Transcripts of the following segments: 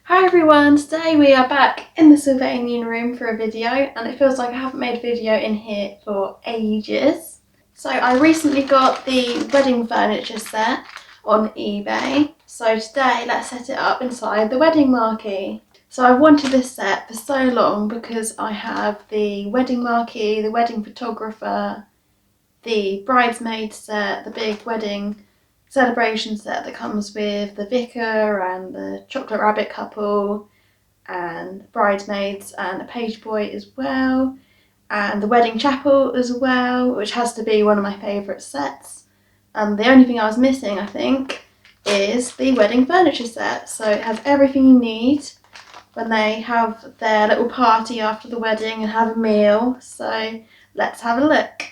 Hi everyone, today we are back in the Sylvanian room for a video, and it feels like I haven't made a video in here for ages. So I recently got the wedding furniture set on eBay, so today let's set it up inside the wedding marquee. So I've wanted this set for so long because I have the wedding marquee, the wedding photographer, the bridesmaid set, the big wedding celebration set that comes with the vicar and the chocolate rabbit couple and bridesmaids and a page boy as well, and the wedding chapel as well, which has to be one of my favourite sets. And the only thing I was missing, I think, is the wedding furniture set. So it has everything you need when they have their little party after the wedding and have a meal. So let's have a look.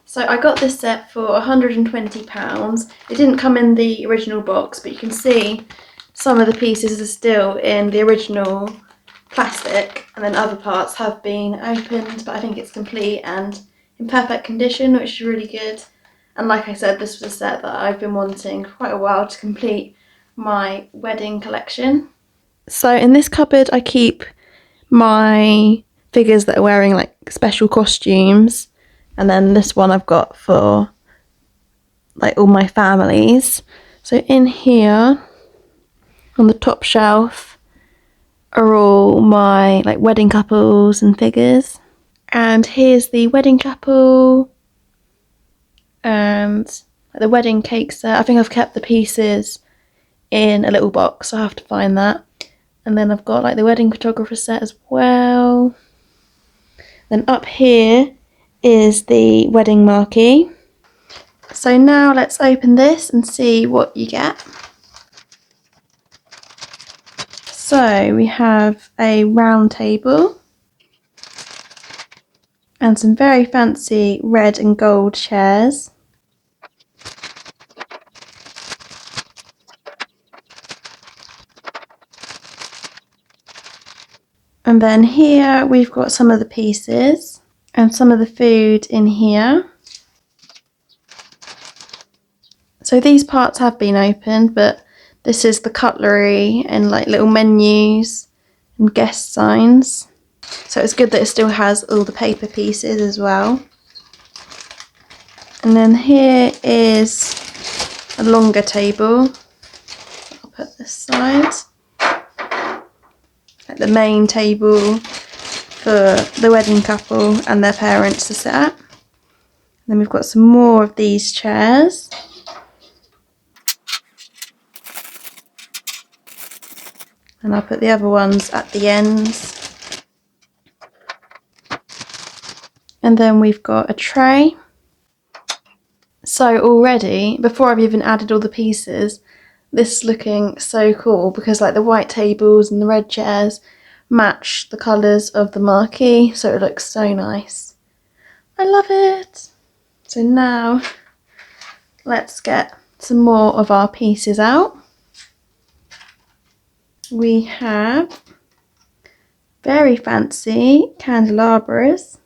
So I got this set for £120. It didn't come in the original box, but you can see some of the pieces are still in the original plastic, and then other parts have been opened, but I think it's complete and in perfect condition, which is really good. And like I said, this was a set that I've been wanting for quite a while to complete my wedding collection. So in this cupboard I keep my figures that are wearing like special costumes. And then this one I've got for like all my families. So in here, on the top shelf, are all my like wedding couples and figures. And here's the wedding chapel and the wedding cake set. I think I've kept the pieces in a little box, so I have to find that. And then I've got like the wedding photographer set as well. Then up here is the wedding marquee. So now let's open this and see what you get. So we have a round table and some very fancy red and gold chairs. And then here we've got some of the pieces and some of the food in here. So these parts have been opened, but this is the cutlery and like little menus and guest signs. So it's good that it still has all the paper pieces as well. And then here is a longer table. I'll put this side. Like the main table for the wedding couple and their parents to sit at. And then we've got some more of these chairs. And I'll put the other ones at the ends. And then we've got a tray. So already, before I've even added all the pieces, this is looking so cool because like the white tables and the red chairs match the colours of the marquee, so it looks so nice. I love it! So now let's get some more of our pieces out. We have very fancy candelabras.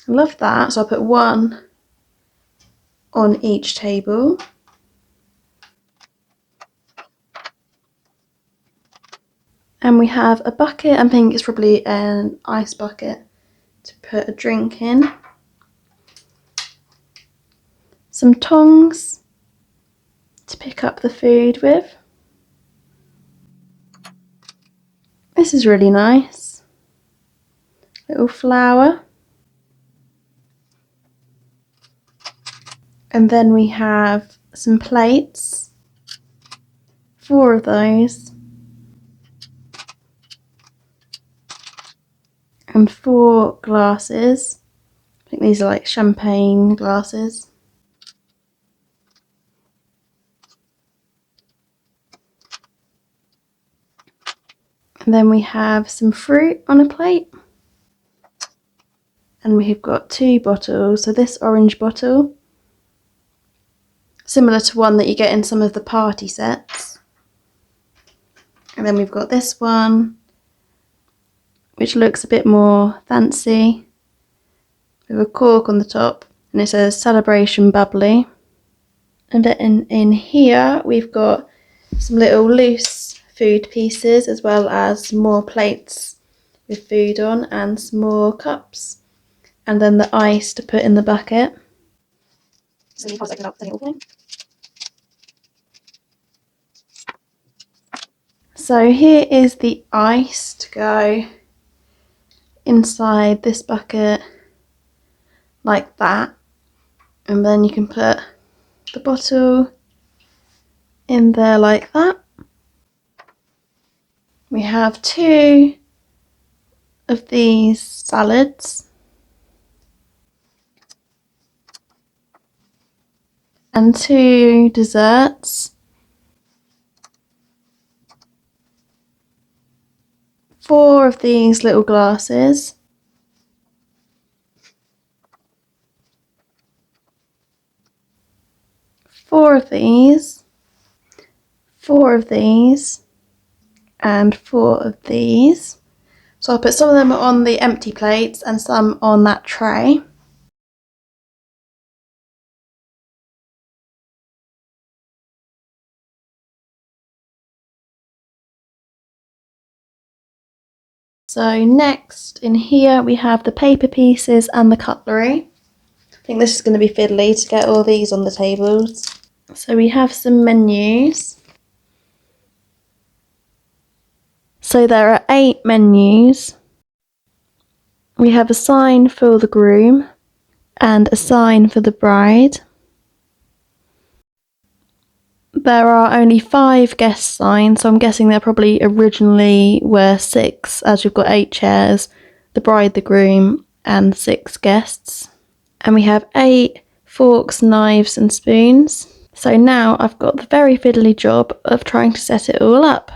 I love that, so I'll put one on each table. And we have a bucket, I think it's probably an ice bucket to put a drink in. Some tongs to pick up the food with. This is really nice. Little flower. And then we have some plates. 4 of those. And 4 glasses. I think these are like champagne glasses. And then we have some fruit on a plate. And we've got 2 bottles. So this orange bottle, similar to one that you get in some of the party sets. And then we've got this one, which looks a bit more fancy, with a cork on the top, and it says celebration bubbly. And then in here we've got some little loose food pieces, as well as more plates with food on and some more cups. And then the ice to put in the bucket. So here is the ice to go inside this bucket like that, and then you can put the bottle in there like that. We have 2 of these salads and 2 desserts, 4 of these little glasses, 4 of these, 4 of these, and 4 of these. So I'll put some of them on the empty plates and some on that tray. So next in here we have the paper pieces and the cutlery. I think this is going to be fiddly to get all these on the tables. So we have some menus. So there are 8 menus. We have a sign for the groom and a sign for the bride. There are only 5 guest signs, so I'm guessing there probably originally were 6, as you've got 8 chairs, the bride, the groom, and 6 guests. And we have 8 forks, knives, and spoons. So now I've got the very fiddly job of trying to set it all up.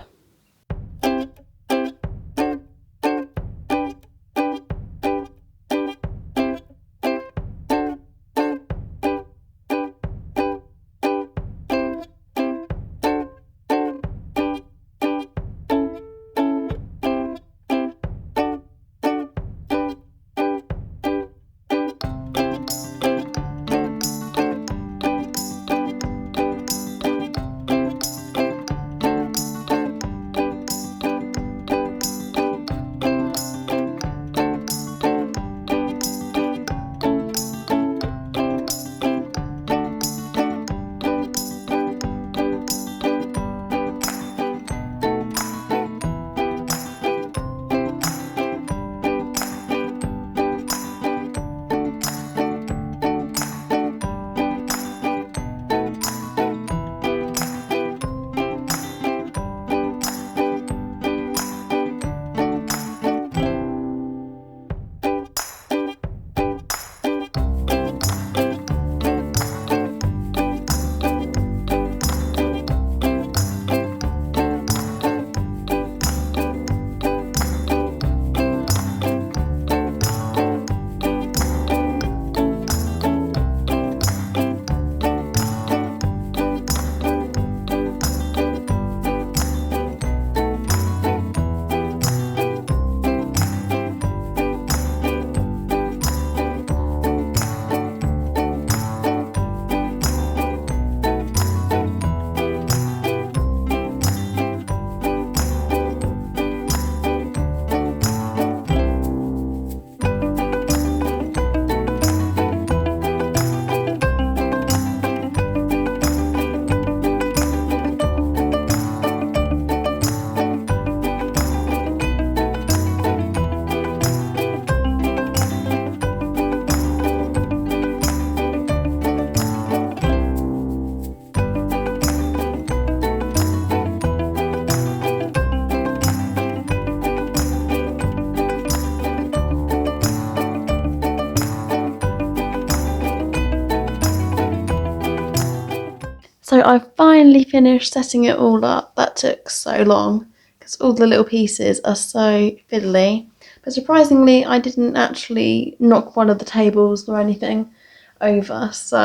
So I finally finished setting it all up. That took so long because all the little pieces are so fiddly. But surprisingly, I didn't actually knock one of the tables or anything over, so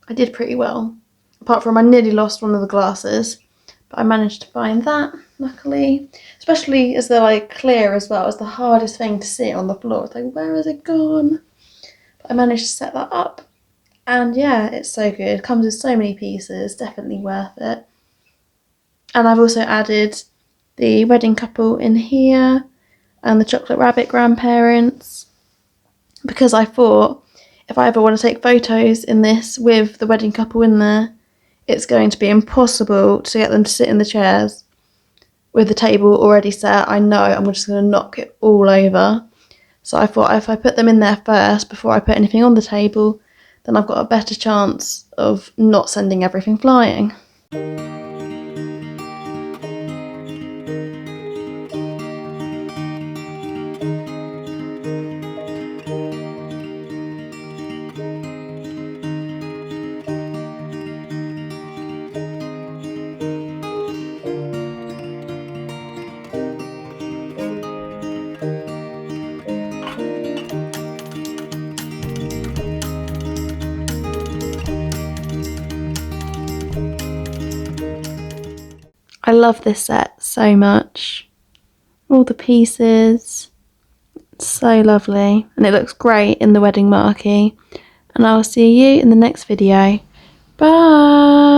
I did pretty well. Apart from I nearly lost one of the glasses, but I managed to find that, luckily. Especially as they're like clear as well. It's the hardest thing to see on the floor. It's like, where has it gone? But I managed to set that up. And yeah, it's so good. It comes with so many pieces, definitely worth it. And I've also added the wedding couple in here and the chocolate rabbit grandparents, because I thought if I ever want to take photos in this with the wedding couple in there, it's going to be impossible to get them to sit in the chairs with the table already set. I know I'm just going to knock it all over. So I thought if I put them in there first before I put anything on the table, then I've got a better chance of not sending everything flying. I love this set so much. All the pieces, it's so lovely, and it looks great in the wedding marquee. And I'll see you in the next video. Bye!